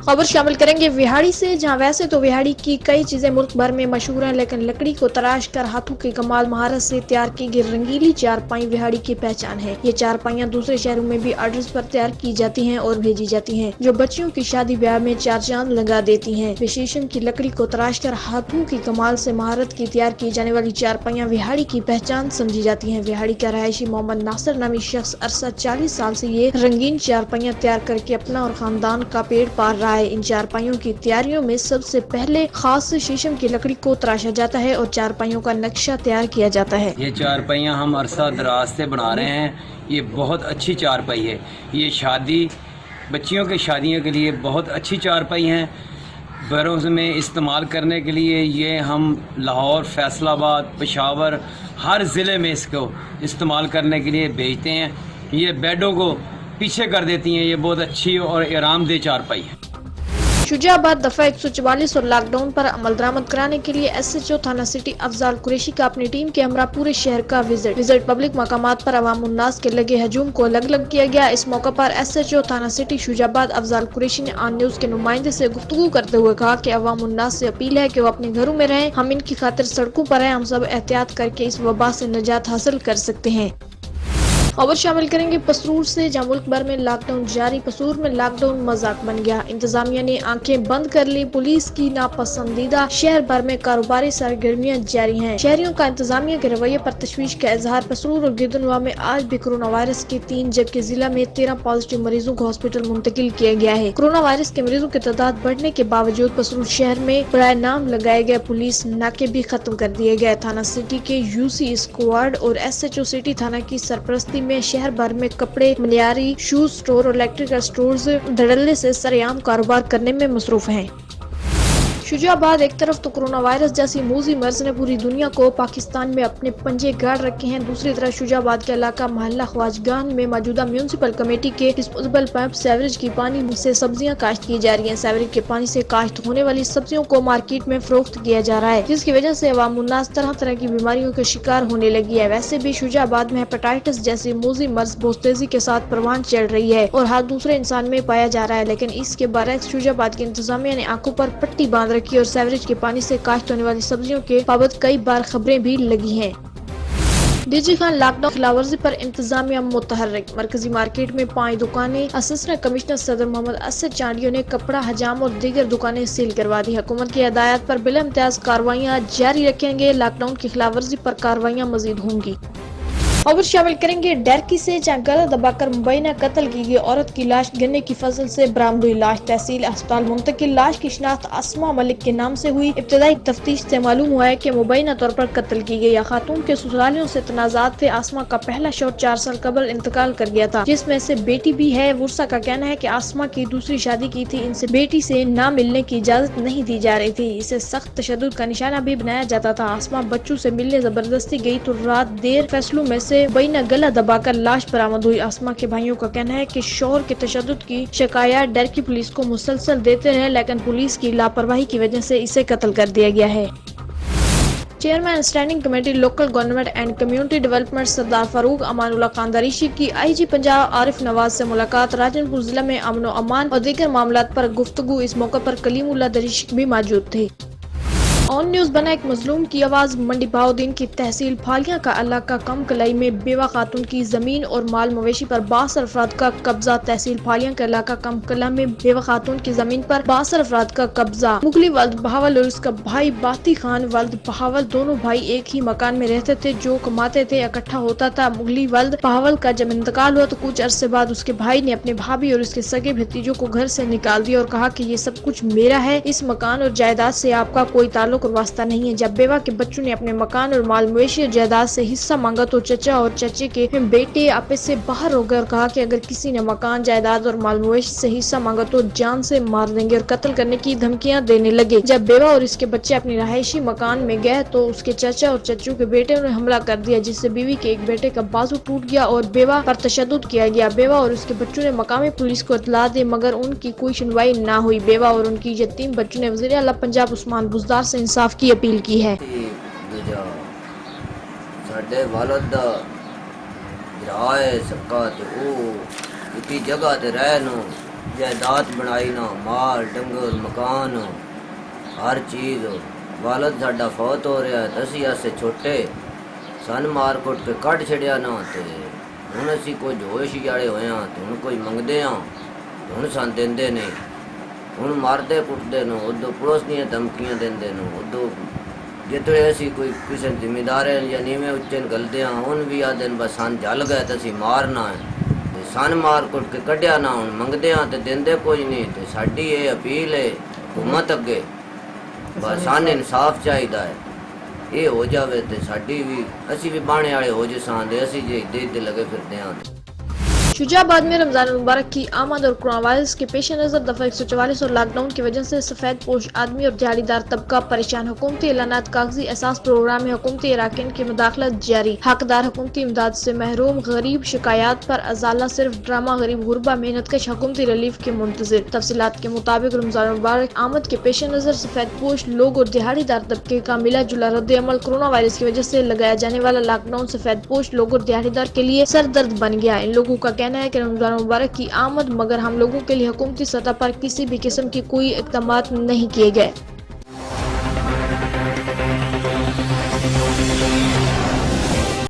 खबर शामिल करेंगे विहाड़ी से, जहां वैसे तो विहाड़ी की कई चीजें मुल्क भर में मशहूर हैं, लेकिन लकड़ी को तराश कर हाथों की कमाल महारत से तैयार की गई रंगीली चारपाई विहाड़ी की पहचान है। ये चारपाइयाँ दूसरे शहरों में भी ऑर्डर्स पर तैयार की जाती हैं और भेजी जाती हैं, जो बच्चियों की शादी ब्याह में चार चांद लगा देती हैं। विशेषण की लकड़ी को तराश कर हाथों की कमाल से महारत की तैयार की जाने वाली चारपाइयाँ विहाड़ी की पहचान समझी जाती हैं। विहाड़ी का रहायशी मोहम्मद नासिर नामी शख्स अरसा 40 साल से ये रंगीन चारपाइयाँ तैयार करके अपना और खानदान का पेट पाल रहा है। इन चारपाइयों की तैयारियों में सबसे पहले खास शीशम की लकड़ी को तराशा जाता है और चारपाइयों का नक्शा तैयार किया जाता है। ये चारपाइयाँ हम अरसा दराज से बना रहे हैं। ये बहुत अच्छी चारपाई है। ये शादी बच्चियों की शादियों के लिए बहुत अच्छी चारपाई हैं। घरों में इस्तेमाल करने के लिए ये हम लाहौर, फैसलाबाद, पेशावर हर ज़िले में इसको इस्तेमाल करने के लिए भेजते हैं। ये बेडों को पीछे कर देती हैं। ये बहुत अच्छी और आरामदेह चारपाई है। शुजाबाद दफा 144 और लॉकडाउन पर अमल दरामद कराने के लिए SHO थाना सिटी अफजाल कुरैशी का अपनी टीम के हमरा पूरे शहर का विजिट पब्लिक मकामात पर अवाम उन्नास के लगे हजूम को अलग अलग किया गया। इस मौके पर SHO थाना सिटी शुजाबाद अफजाल कुरैशी ने ऑन न्यूज के नुमाइंदे से गुफ्तगू करते हुए कहा कि अवाम उन्नास से अपील है कि वो अपने घरों में रहें। हम इनकी खातिर सड़कों पर हैं। हम सब एहतियात करके इस वबा से निजात हासिल कर सकते हैं। खबर शामिल करेंगे पसरूर से, जहां मुल्क भर में लॉकडाउन जारी। पसरूर में लॉकडाउन मजाक बन गया। इंतजामिया ने आंखें बंद कर ली। पुलिस की नापसंदीदा शहर भर में कारोबारी सरगर्मियां जारी हैं। शहरियों का इंतजामिया के रवैये पर तशवीश का इजहार। पसरूर और गिरदनवा में आज भी कोरोना वायरस के 3 जबकि जिला में 13 पॉजिटिव मरीजों को हॉस्पिटल मुंतकिल किया गया है। कोरोना वायरस के मरीजों की तादाद बढ़ने के बावजूद पसरूर शहर में बराए नाम लगाए गए पुलिस नाके भी खत्म कर दिए गए। थाना सिटी के UC स्क्वाड और SHO सिटी थाना की सरपरस्ती में शहर भर में कपड़े, मनियारी, शूज स्टोर और इलेक्ट्रिकल स्टोर्स धड़ल्ले से सरेआम कारोबार करने में मसरूफ हैं। शुजाबाद एक तरफ तो कोरोना वायरस जैसी मूजी मर्ज ने पूरी दुनिया को पाकिस्तान में अपने पंजे गाड़ रखे हैं, दूसरी तरफ शुजाबाद के इलाका मोहल्ला ख्वाजगान में मौजूदा म्यूनिसिपल कमेटी के डिस्पोजेबल पाइप सेवरेज की पानी से सब्जियां काश्त की जा रही हैं। सेवरेज के पानी से काश्त होने वाली सब्जियों को मार्केट में फरोख्त किया जा रहा है, जिसकी वजह से अवाम उन्नास तरह तरह की बीमारियों का शिकार होने लगी है। वैसे भी शुजाबाद में हेपेटाइटिस जैसी मूजी मर्ज बहुत तेजी के साथ परवान चढ़ रही है और हर दूसरे इंसान में पाया जा रहा है, लेकिन इसके बरक्स शुजाबाद की इंतजामिया ने आंखों पर पट्टी बांध रखी और सेवरेज के पानी से काश्त होने वाली सब्जियों के बाबत कई बार खबरें भी लगी हैं। DG खान लॉकडाउन खिलाफवर्जी पर इंतजामिया मुतहर्रिक। मरकजी मार्केट में 5 दुकानें। असिस्टेंट कमिश्नर सदर मोहम्मद असद चांडियों ने कपड़ा, हजाम और दीगर दुकानें सील करवा दी। हुकूमत की हिदायत पर बिला इम्तियाज कार्रवाइयाँ जारी रखेंगे। लॉकडाउन की खिलाफवर्जी पर कार्रवाइयाँ मजीद होंगी। खबर शामिल करेंगे डरकी से, जहाँ गला दबाकर मुबैना कत्ल की गई औरत की लाश गन्ने की फसल से बरामद हुई। लाश तहसील अस्पताल मुंतकिल। लाश की शिनाख्त आसमा मलिक के नाम से हुई। इब्तदाई तफ्तीश से मालूम हुआ है कि मुबैना तौर पर कत्ल की गई। खातून के ससुरालियों से तनाजात थे। आसमा का पहला शौहर 4 साल कबल इंतकाल कर गया था, जिसमें से बेटी भी है। वर्सा का कहना है कि आसमा की दूसरी शादी की थी। इनसे बेटी से ना मिलने की इजाजत नहीं दी जा रही थी। इसे सख्त तशद्दुद का निशाना भी बनाया जाता था। आसमा बच्चों से मिलने जबरदस्ती गई तो रात देर फैसलों में से मुबैना गला दबाकर लाश बरामद हुई। आसमा के भाइयों का कहना है कि शौहर के तशद्दुद की शिकायत डरकी पुलिस को मुसलसल देते रहे, लेकिन पुलिस की लापरवाही की वजह से इसे कत्ल कर दिया गया है। Chairman standing committee local government and community development Sardar Farooq Amanullah Khan Darishi की IG पंजाब आरिफ नवाज से मुलाकात। राजनपुर जिला में अमन व अमान और दीगर मामलात पर गुफ्तगू। इस मौके पर कलीमुल्लाह दरीशी भी मौजूद थे। ऑन न्यूज बना एक मजलूम की आवाज। मंडी बहाउद्दीन की तहसील फालियां का इलाका कम कलाई में बेवा खातून की जमीन और माल मवेशी पर 62 अफराद का कब्जा। तहसील फालियां का इलाका कम कला में बेवा खातून की जमीन पर 62 अफराद का कब्जा। मुगली वल्द बहावल और उसका भाई बाती खान वल्द बहावल दोनों भाई एक ही मकान में रहते थे। जो कमाते थे इकट्ठा होता था। मुगली वल्द बहावल का जब इंतकाल हुआ तो कुछ अरसे बाद उसके भाई ने अपने भाभी और उसके सगे भतीजों को घर से निकाल दिया और कहा कि ये सब कुछ मेरा है, इस मकान और जायदाद से आपका कोई ताल्लुक और वास्ता नहीं है। जब बेवा के बच्चों ने अपने मकान और माल मवेशी और जायदाद से हिस्सा मांगा तो चचा और चचे के बेटे आपस से बाहर हो गए और कहा कि अगर किसी ने मकान, जायदाद और माल मवेशी से हिस्सा मांगा तो जान से मार देंगे और कत्ल करने की धमकियां देने लगे। जब बेवा और इसके बच्चे अपने रहायशी मकान में गए तो उसके चाचा और चचू के बेटे ने हमला कर दिया, जिससे बीवी के एक बेटे का बाजू टूट गया और बेवा पर तशद्दुद किया गया। बेवा और उसके बच्चों ने मकामी पुलिस को इत्तला दी, मगर उनकी कोई सुनवाई न हुई। बेवा और उनकी यतीम बच्चों ने वज़ीर आला पंजाब उस्मान बुज़दार से इंसाफ की अपील की है। साडे वालद दा राय सबका ते ओ इसी जगह ते रहनो جائیداد بنائی نا، مال ڈنگر مکان ہر چیز. والد ساڈا فوت ہو رہا ہے تے اسی اسے چھوٹے سن مار کٹ کے کڈ چھڑیا نا. تے ہن اسی کچھ ہوش جاڑے ہوئے ہاں تے ہن کوئی منگدے ہاں تے ہن سان دیندے نہیں. ہن ماردے کٹدے نو، ادو پڑوس دیاں دھمکیاں دیندے نو، ادو جتنے اسی کوئی کسی ذمہ دار یا نیویں اچے گلدے ہاں ہن بھی آدھے بس سان جل گئے تے اسی مارنا ہے. تے سن مار کٹ کے کڈیا نہ، ہن منگدے ہاں تے دیندے کوئی نہیں. تے ساڈی یہ اپیل ہے حکومت اگے، بس سان انصاف چاہیدا ہے. یہ ہو جاوے تے ساڈی بھی اسی بھی بانے والے ہو جسان دے، اسی جے دے لگے پھردے ہاں. شجاع آباد میں رمضان المبارک کی آمد اور کورونا وائرس کے پیش نظر دفعہ 144 اور لاک ڈاؤن کی وجہ سے سفید پوش آدمی اور دیہڑی دار طبقہ پریشان. حکومتی اعلانات، کاغذی احساس پروگرام میں حکومتی اراکین کی مداخلت جاری. حقدار حکومتی امداد سے محروم، غریب شکایات پر ازالہ صرف ڈرامہ. غریب غربا محنت کش حکومتی ریلیف کے منتظر. تفصیلات کے مطابق رمضان المبارک آمد کے پیش نظر سفید پوش لوگ اور دیہڑی دار طبقے کا ملا جلا رد عمل کورونا وائرس کی وجہ سے لگایا جانے والا لاک ڈاؤن سفید پوش لوگ اور دیہڑی دار کے لیے سر درد بن گیا. ان لوگوں کا کہنا ہے کہ رمضان مبارک کی آمد مگر ہم لوگوں کے لیے حکومتی سطح پر کسی بھی قسم کی کوئی اقدامات نہیں کیے گئے.